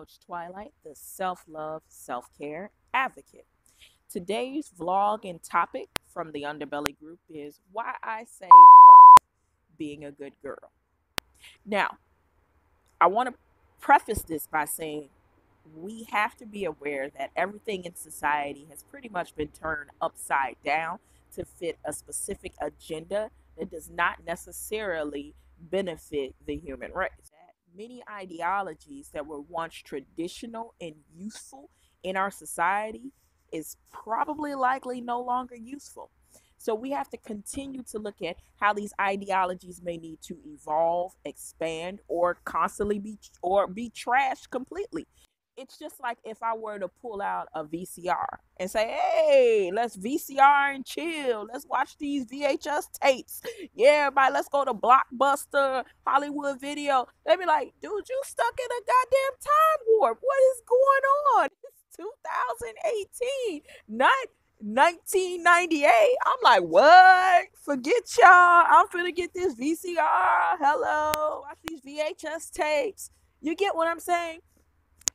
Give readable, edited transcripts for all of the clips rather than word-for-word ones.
Coach Twilight, the self-love, self-care advocate. Today's vlog and topic from the Underbelly group is why I say fuck being a good girl. Now, I want to preface this by saying we have to be aware that everything in society has pretty much been turned upside down to fit a specific agenda that does not necessarily benefit the human race. Many ideologies that were once traditional and useful in our society is probably likely no longer useful. So we have to continue to look at how these ideologies may need to evolve, expand, or constantly be trashed completely. It's just like if I were to pull out a VCR and say, hey, let's VCR and chill. Let's watch these VHS tapes. Yeah, everybody, let's go to Blockbuster, Hollywood Video. They'd be like, dude, you stuck in a goddamn time warp. What is going on? It's 2018, not 1998. I'm like, what? Forget y'all. I'm finna get this VCR. Hello. Watch these VHS tapes. You get what I'm saying?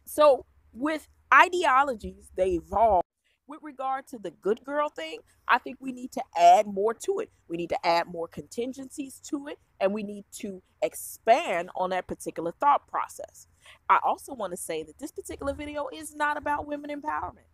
So with ideologies, they evolve. With regard to the good girl thing, I think we need to add more to it. We need to add more contingencies to it, and we need to expand on that particular thought process. I also want to say that this particular video is not about women empowerment.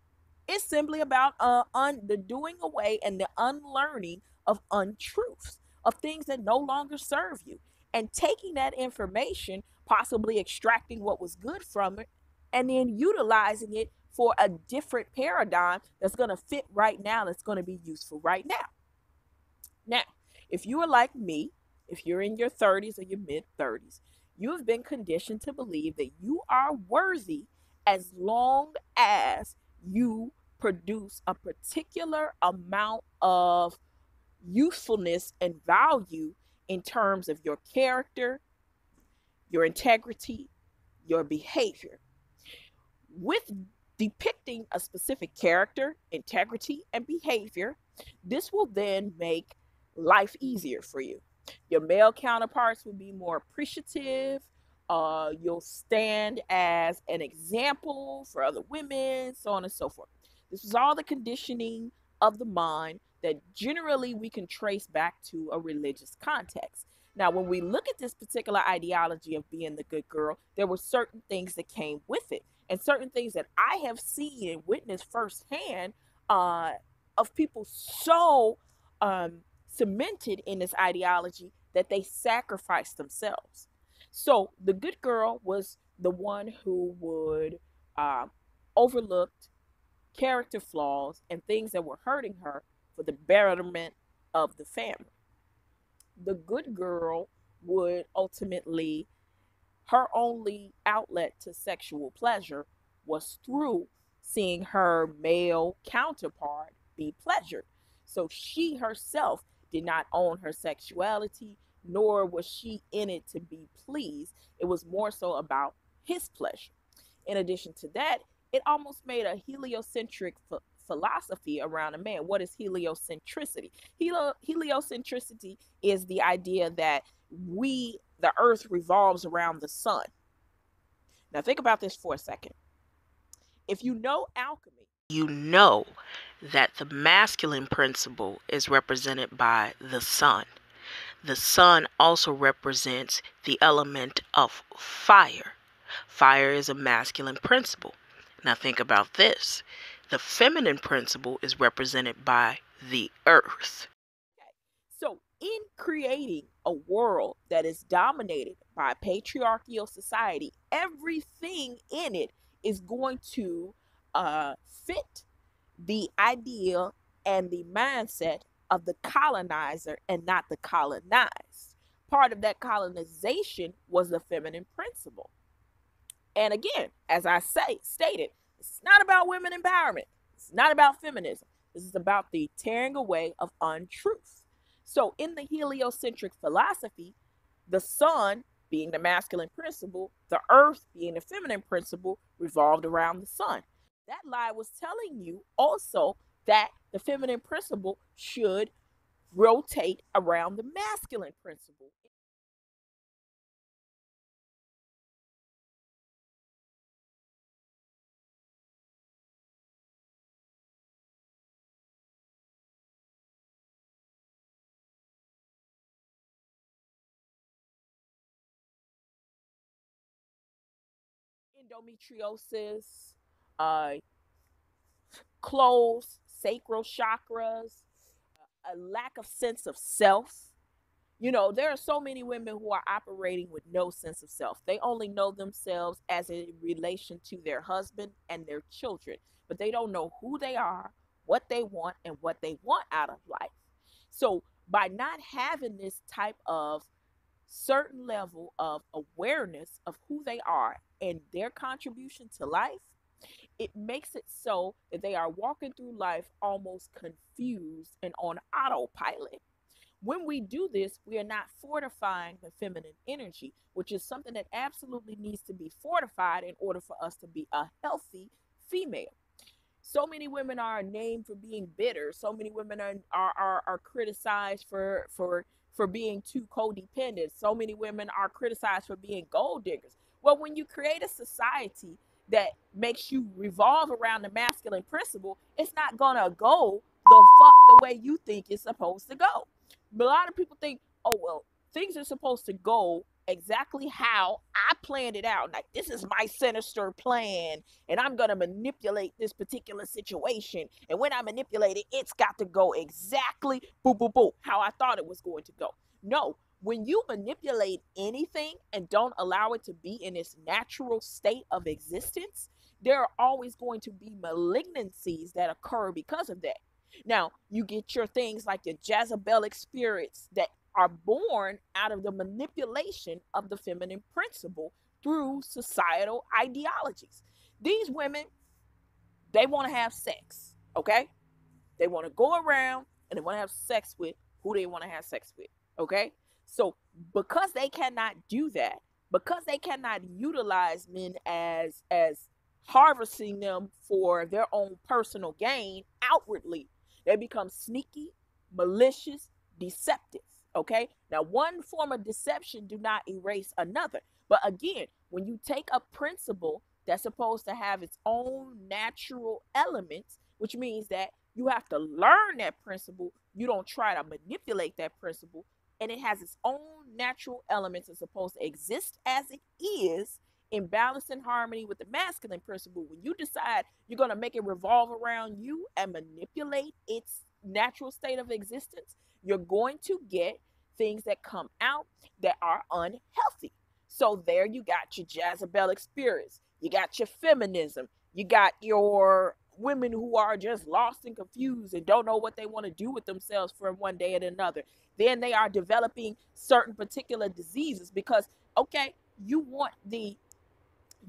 It's simply about the doing away and the unlearning of untruths, of things that no longer serve you, and taking that information, possibly extracting what was good from it, and then utilizing it for a different paradigm that's going to fit right now, that's going to be useful right now. Now, if you are like me, if you're in your 30s or your mid-30s, you have been conditioned to believe that you are worthy as long as you produce a particular amount of usefulness and value in terms of your character, your integrity, your behavior. With depicting a specific character, integrity, and behavior, this will then make life easier for you. Your male counterparts will be more appreciative. You'll stand as an example for other women, so on and so forth. This is all the conditioning of the mind that generally we can trace back to a religious context. Now, when we look at this particular ideology of being the good girl, there were certain things that came with it, and certain things that I have seen and witnessed firsthand of people so cemented in this ideology that they sacrificed themselves. So the good girl was the one who would overlook character flaws and things that were hurting her for the betterment of the family. The good girl would ultimately, her only outlet to sexual pleasure was through seeing her male counterpart be pleasured. So she herself did not own her sexuality, nor was she in it to be pleased. It was more so about his pleasure. In addition to that, it almost made a heliocentric philosophy around a man. What is heliocentricity? Heliocentricity is the idea that the earth revolves around the sun. Now think about this for a second. If you know alchemy, you know that the masculine principle is represented by the sun. The sun also represents the element of fire. Fire is a masculine principle. Now think about this. The feminine principle is represented by the earth. Okay. So in creating a world that is dominated by a patriarchal society, everything in it is going to fit the idea and the mindset of the colonizer and not the colonized. Part of that colonization was the feminine principle. And again, as I stated, it's not about women empowerment. It's not about feminism. This is about the tearing away of untruth. So in the heliocentric philosophy, the sun being the masculine principle, the earth being the feminine principle, revolved around the sun. That lie was telling you also that the feminine principle should rotate around the masculine principle. endometriosis, uh, closed sacral chakras, a lack of sense of self. You know, there are so many women who are operating with no sense of self. They only know themselves as in relation to their husband and their children, but they don't know who they are, what they want, and what they want out of life. So, by not having this type of certain level of awareness of who they are and their contribution to life, it makes it so that they are walking through life almost confused and on autopilot. When we do this, we are not fortifying the feminine energy, which is something that absolutely needs to be fortified in order for us to be a healthy female. So many women are named for being bitter. So many women are criticized for being too codependent. So many women are criticized for being gold diggers. Well, when you create a society that makes you revolve around the masculine principle, it's not gonna go the way you think it's supposed to go. But a lot of people think, oh well, things are supposed to go exactly how I planned it out. Like, this is my sinister plan, and I'm gonna manipulate this particular situation. And when I manipulate it, it's got to go exactly boo boo boo how I thought it was going to go. No, when you manipulate anything and don't allow it to be in its natural state of existence, there are always going to be malignancies that occur because of that. Now, you get your things like the Jezebelic spirits that are born out of the manipulation of the feminine principle through societal ideologies. These women, they want to have sex, okay? They want to go around and they want to have sex with who they want to have sex with, okay? So because they cannot do that, because they cannot utilize men as harvesting them for their own personal gain outwardly, they become sneaky, malicious, deceptive, okay? Now, one form of deception do not erase another. But again, when you take a principle that's supposed to have its own natural elements, which means that you have to learn that principle. You don't try to manipulate that principle. And it has its own natural elements. It's supposed to exist as it is in balance and harmony with the masculine principle. When you decide you're going to make it revolve around you and manipulate its natural state of existence, you're going to get things that come out that are unhealthy. So there you got your Jezebelic spirits. You got your feminism. You got your women who are just lost and confused and don't know what they want to do with themselves from one day to another. Then they are developing certain particular diseases because, okay, you want the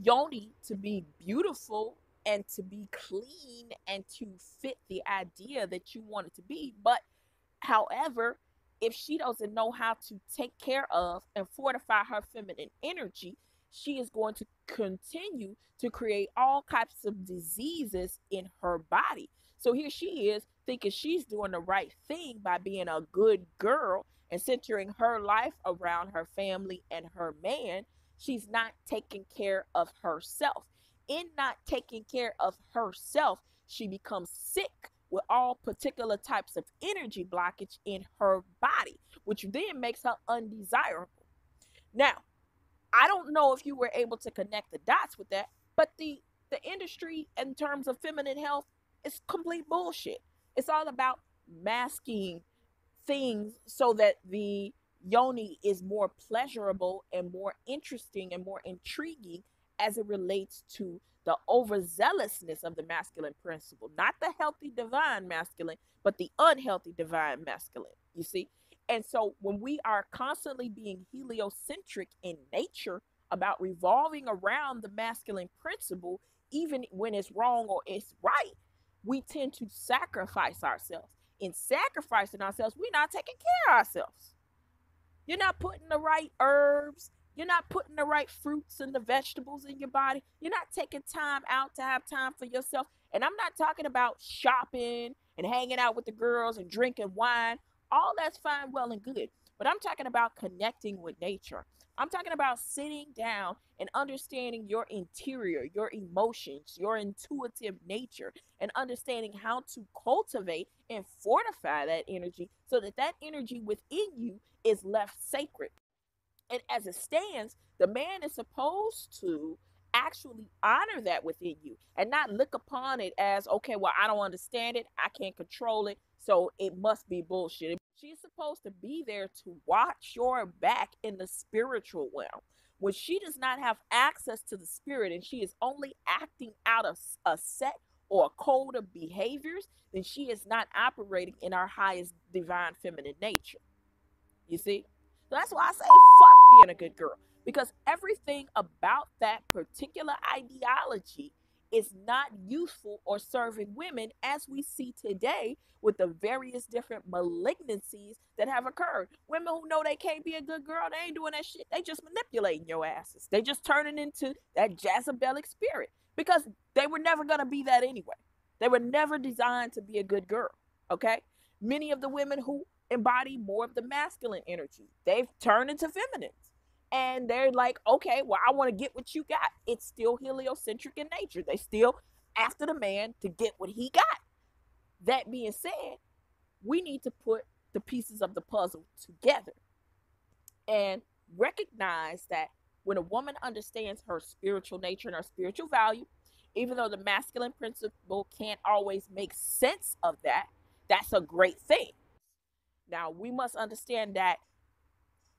yoni to be beautiful and to be clean and to fit the idea that you want it to be. But however, if she doesn't know how to take care of and fortify her feminine energy, she is going to continue to create all types of diseases in her body. So here she is thinking she's doing the right thing by being a good girl and centering her life around her family and her man. She's not taking care of herself. In not taking care of herself, she becomes sick with all particular types of energy blockage in her body, which then makes her undesirable. Now, I don't know if you were able to connect the dots with that, but the industry in terms of feminine health is complete bullshit. It's all about masking things so that the yoni is more pleasurable and more interesting and more intriguing as it relates to the overzealousness of the masculine principle, not the healthy divine masculine, but the unhealthy divine masculine, you see? And so when we are constantly being heliocentric in nature about revolving around the masculine principle, even when it's wrong or it's right, we tend to sacrifice ourselves. In sacrificing ourselves, we're not taking care of ourselves. You're not putting the right herbs. You're not putting the right fruits and the vegetables in your body. You're not taking time out to have time for yourself. And I'm not talking about shopping and hanging out with the girls and drinking wine. All that's fine, well, and good. But I'm talking about connecting with nature. I'm talking about sitting down and understanding your interior, your emotions, your intuitive nature, and understanding how to cultivate and fortify that energy so that that energy within you is left sacred. And as it stands, the man is supposed to actually honor that within you and not look upon it as, okay, well, I don't understand it, I can't control it, so it must be bullshit. She's supposed to be there to watch your back in the spiritual realm. When she does not have access to the spirit and she is only acting out of a set or a code of behaviors, then she is not operating in our highest divine feminine nature. You see? So that's why I say fuck being a good girl. Because everything about that particular ideology is not useful or serving women, as we see today with the various different malignancies that have occurred. Women who know they can't be a good girl, they ain't doing that shit. They just manipulating your asses. They just turning into that Jezebelic spirit because they were never going to be that anyway. They were never designed to be a good girl, okay? Many of the women who embody more of the masculine energy, they've turned into feminines. And they're like, okay, well, I want to get what you got. It's still heliocentric in nature. They still after the man to get what he got. That being said, we need to put the pieces of the puzzle together and recognize that when a woman understands her spiritual nature and her spiritual value, even though the masculine principle can't always make sense of that, that's a great thing. Now, we must understand that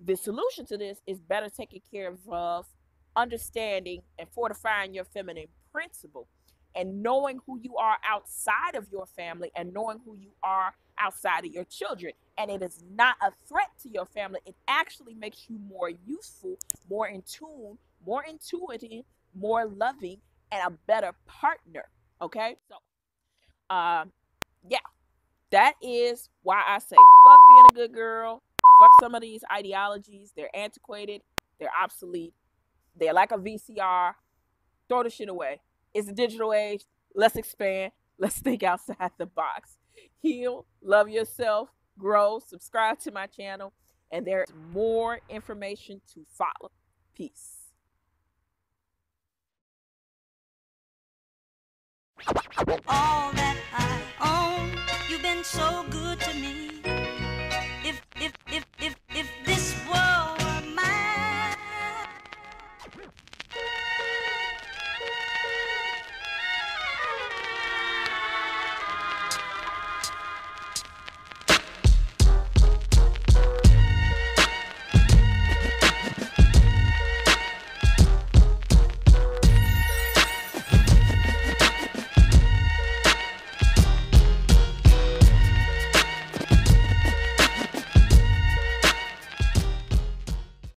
the solution to this is better taking care of understanding and fortifying your feminine principle and knowing who you are outside of your family and knowing who you are outside of your children. And it is not a threat to your family. It actually makes you more useful, more in tune, more intuitive, more loving, and a better partner. Okay? So, yeah, that is why I say fuck being a good girl. Fuck some of these ideologies. They're antiquated. They're obsolete. They're like a VCR. Throw the shit away. It's the digital age. Let's expand. Let's think outside the box. Heal. Love yourself. Grow. Subscribe to my channel. And there's more information to follow. Peace. All that I own, you've been so good to me.